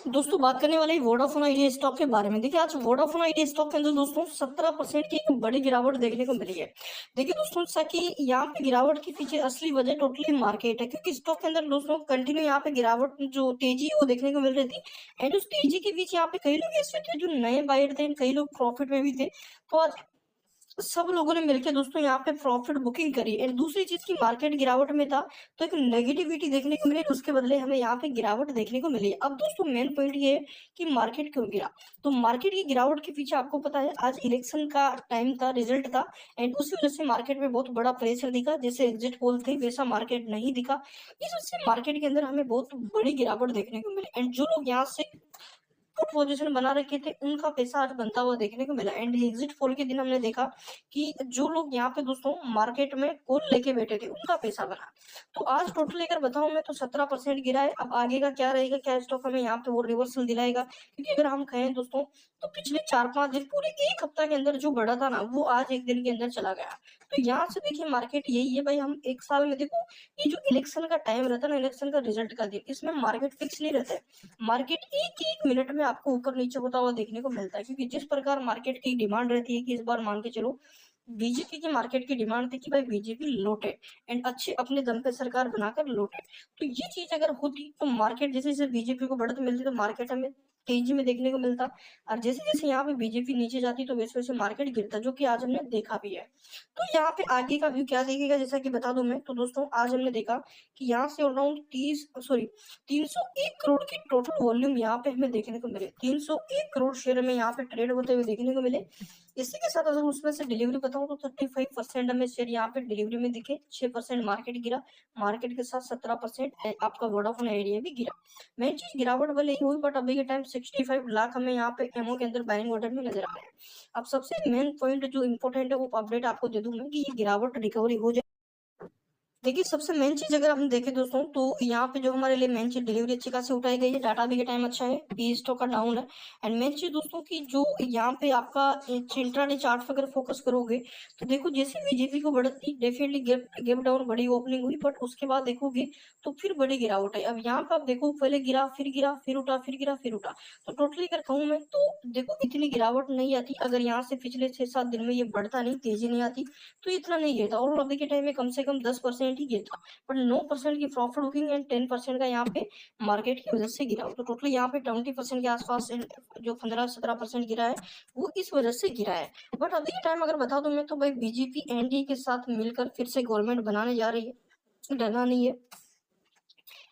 दोस्तों बात करने वाले वोडाफोन आइडिया स्टॉक के बारे में। देखिए आज वोडाफोन आइडिया स्टॉक के अंदर दोस्तों 17% की एक बड़ी गिरावट देखने को मिली है। देखिए दोस्तों सा कि यहाँ पे गिरावट के पीछे असली वजह टोटली मार्केट है, क्योंकि स्टॉक के अंदर दोस्तों कंटिन्यू यहाँ पे गिरावट जो तेजी है वो देखने को मिल रही थी। एंड उस तेजी के बीच यहाँ पे कई लोग ऐसे थे जो नए बायर थे, कई लोग प्रॉफिट में भी थे। तो आज सब लोगों ने मिलकर दोस्तों यहाँ पे प्रॉफिट बुकिंग करी। एंड दूसरी चीज की मार्केट गिरावट में था तो एक नेगेटिविटी देखने को मिली, उसके बदले हमें यहाँ पे गिरावट देखने को मिली। अब दोस्तों मेन पॉइंट ये है कि मार्केट क्यों गिरा। तो मार्केट की गिरावट के पीछे आपको पता है आज इलेक्शन का टाइम था, रिजल्ट था। एंड उसी वजह से मार्केट में बहुत बड़ा प्रेशर दिखा, जैसे एग्जिट पोल थे वैसा मार्केट नहीं दिखा। इस वजह से मार्केट के अंदर हमें बहुत बड़ी गिरावट देखने को मिली। एंड जो लोग यहाँ से पोजीशन बना रखे थे उनका पैसा आज बनता हुआ देखने को मिला। एंड एग्जिट पोल के दिन हमने देखा कि जो लोग यहाँ पे दोस्तों मार्केट में कॉल लेके बैठे थे उनका पैसा बना। तो आज टोटल अगर बताऊं मैं तो 17% गिरा है। अब आगे का क्या रहेगा, क्या स्टॉक हमें यहाँ पे वो रिवर्सल दिलाएगा, क्योंकि अगर हम कहें दोस्तों तो पिछले 4-5 दिन पूरे एक हफ्ता के अंदर जो बढ़ा था ना वो आज एक दिन के अंदर चला गया। तो यहाँ से देखिए मार्केट यही है भाई, हम एक साल में देखो ये जो इलेक्शन का टाइम रहता है ना, इलेक्शन का रिजल्ट का दिन, इसमें मार्केट फिक्स नहीं रहता है। मार्केट एक एक मिनट में आपको ऊपर नीचे होता हुआ देखने को मिलता है, क्योंकि जिस प्रकार मार्केट की डिमांड रहती है कि इस बार मान के चलो बीजेपी की मार्केट की डिमांड थी कि भाई बीजेपी लौटे एंड अच्छे अपने दम पे सरकार बनाकर लौटे। तो ये चीज अगर होती तो मार्केट जैसे जैसे बीजेपी को बढ़त मिलती तो मार्केट हमें तेजी में देखने को मिलता, और जैसे जैसे यहाँ पे बीजेपी नीचे जाती तो वैसे वैसे मार्केट गिरता, जो कि आज हमने देखा भी है। तो यहाँ पे आगे का व्यू क्या देखेगा, जैसा कि बता दूं मैं तो दोस्तों आज हमने देखा कि यहाँ से अराउंड 301 करोड़ की टोटल वॉल्यूम यहाँ पे हमें देखने को मिले। 301 करोड़ शेयर में यहाँ पे ट्रेड होते हुए देखने को मिले। इसी के साथ अगर उसमें से डिलीवरी बताऊं तो 35% हमें शेयर यहाँ पे डिलीवरी में दिखे, 6% मार्केट गिरा। मार्केट के साथ 17% आपका वोडाफोन आइडिया भी गिरा। मेन चीज गिरावट वाले ही हुई, बट अभी के टाइम 65 लाख हमें यहाँ पे एमओ के अंदर बाइंग ऑर्डर में नजर आ रहे हैं। अब सबसे मेन पॉइंट जो इम्पोर्टेंट है वो अपडेट आपको दे दूं मैं कि ये गिरावट रिकवरी हो जाए। देखिए सबसे मेन चीज अगर हम देखें दोस्तों तो यहाँ पे जो हमारे लिए मेन चीज डिलीवरी अच्छी खासी उठाई गई है, डाटा भी के टाइम अच्छा है, पी स्टॉक का डाउन है। एंड मेन चीज दोस्तों की जो यहाँ पे आपका इंट्राडे चार्ट पर अगर फोकस करोगे तो देखो जैसे बीजेपी को बढ़ती डेफिनेटली गैप गैप डाउन बड़ी ओपनिंग हुई, बट उसके बाद देखोगे तो फिर बड़ी गिरावट है। अब यहाँ पे आप देखो पहले गिरा फिर उठा, फिर गिरा फिर उठा। तो टोटली अगर कहूँ मैं तो देखो इतनी गिरावट नहीं आती अगर यहाँ से पिछले 6-7 दिन में ये बढ़ता नहीं, तेजी नहीं आती तो इतना नहीं गिरता। और अभी के टाइम में कम से कम 10% ही गिरता, पर 9% की प्रॉफिट बुकिंग एंड 10% का यहाँ पे मार्केट की वजह से गिरा। तो टोटली यहाँ पे 20% के आसपास जो 15-17% गिरा है वो इस वजह से गिरा है। बट अभी के टाइम अगर बता दूं मैं तो भाई बीजेपी एनडीए के साथ मिलकर फिर से गवर्नमेंट बनाने जा रही है, डरना नहीं है।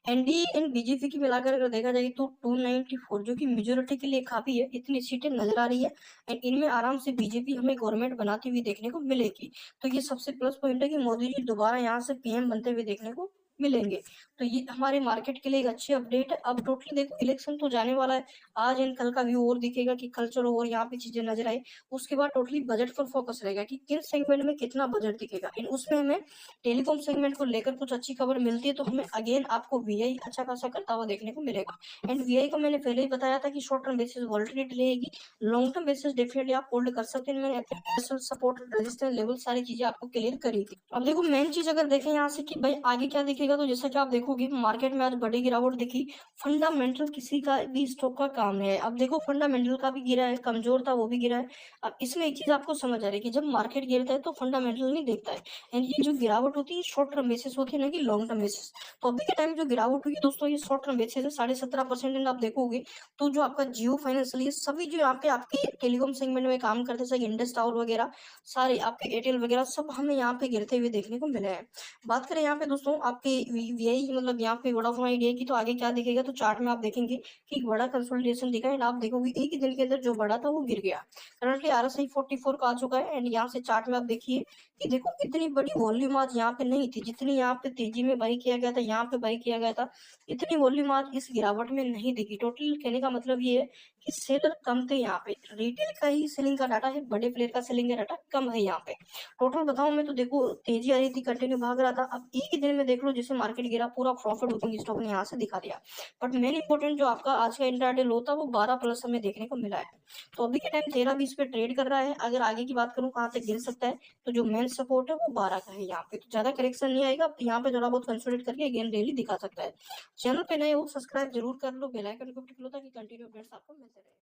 एनडीए एंड बीजेपी की मिलाकर अगर देखा जाए तो 294 जो कि मेजोरिटी के लिए काफी है, इतनी सीटें नजर आ रही है। एंड इनमें आराम से बीजेपी हमें गवर्नमेंट बनाती हुई देखने को मिलेगी। तो ये सबसे प्लस पॉइंट है कि मोदी जी दोबारा यहाँ से पीएम बनते हुए देखने को मिलेंगे। तो ये हमारे मार्केट के लिए एक अच्छी अपडेट है। अब टोटली देखो इलेक्शन तो जाने वाला है, आज एंड कल का व्यू और दिखेगा कि कल चलो और यहाँ पे चीजें नजर आए। उसके बाद टोटली बजट पर फोकस रहेगा कि किन सेगमेंट में कितना बजट दिखेगा। इन उसमें हमें टेलीकॉम सेगमेंट को लेकर कुछ अच्छी खबर मिलती है तो हमें अगेन आपको वीआई अच्छा खासा करता हुआ देखने को मिलेगा। एंड वीआई को मैंने पहले ही बताया था कि शॉर्ट टर्म बेसिस वॉलेटिलिटी रहेगी, लॉन्ग टर्म बेसिस डेफिनेटली आप होल्ड कर सकते हैं। मैंने सपोर्ट रेजिस्टेंस लेवल सारी चीजें आपको क्लियर करी थी। अब देखो मेन चीज अगर देखें यहाँ से कि भाई आगे क्या दिखेगा, तो जैसा कि आप देखोगे मार्केट में आज बड़ी गिरावट दिखी। फंडामेंटल किसी का भी स्टॉक का काम है। अब देखो फंडामेंटल का भी गिरा है, कमजोर था वो भी गिरा है। अब इसमें एक चीज आपको समझ आ रही है कि जब मार्केट गिरता है तो फंडामेंटल नहीं देखता है। एंड ये जो गिरावट होती है शॉर्ट टर्म बेसिस होती है ना कि लॉन्ग टर्म बेसिस। तो अभी के टाइम जो गिरावट हुई है दोस्तों ये शॉर्ट टर्म बेसिस है 17.5%। आप देखोगे तो जो आपका जियो फाइनेंशियल सभी जो यहाँ पे आपके टेलीकॉम सेगमेंट में काम करते हैं इंडस टावर वगैरह सारे आपके एयरटेल वगैरह सब हमें यहाँ पे गिरते हुए देखने को मिले हैं। बात करें यहाँ पे दोस्तों आपके वीआई मतलब यहाँ पे वोडाफोन आइडिया की, तो आगे क्या दिखेगा तो चार्ट में आप देखेंगे कि एक बड़ा कंसोलिडेशन दिखा है। आप देखोगे एक ही दिन के अंदर जो बड़ा था वो गिर गया। करंटली RSI 44 का आ चुका है। एंड यहाँ से चार्ट में आप देखिए कि देखो इतनी बड़ी वॉल्यूम आज यहाँ पे नहीं थी, जितनी यहाँ पे तेजी में बाई किया गया था, यहाँ पे बाई किया गया था, इतनी वॉल्यूम आज इस गिरावट में नहीं दिखी। टोटल कहने का मतलब ये है कि सेलर कम थे यहाँ पे, रिटेल का ही सेलिंग का डाटा है, बड़े प्लेयर का सेलिंग का डाटा कम है यहाँ पे। टोटल बताऊं मैं तो देखो तेजी आ रही थी, कंटिन्यू भाग रहा था। अब एक ही दिन में देख लो जिस से मार्केट गिरा, पूरा प्रॉफिट बुकिंग स्टॉक ने यहाँ से दिखा दिया। बट मेन इंपॉर्टेंट जो आपका आज का इंट्राडे लो था वो 12 प्लस हमें देखने को मिला है। तो अभी के टाइम 13-20 पे ट्रेड कर रहा है। अगर आगे की बात करूँ कहाँ तक गिर सकता है, तो जो मेन सपोर्ट है वो 12 का है। यहाँ पे तो ज्यादा करेक्शन नहीं आएगा, यहाँ पे थोड़ा बहुत कंसोलिडेट करके अगेन रैली दिखा सकता है। चैनल पे नए हो सब्सक्राइब जरूर कर लो, बेल आइकन को क्लिक लो ताकि कंटिन्यू अपडेट्स आपको मिलते रहे।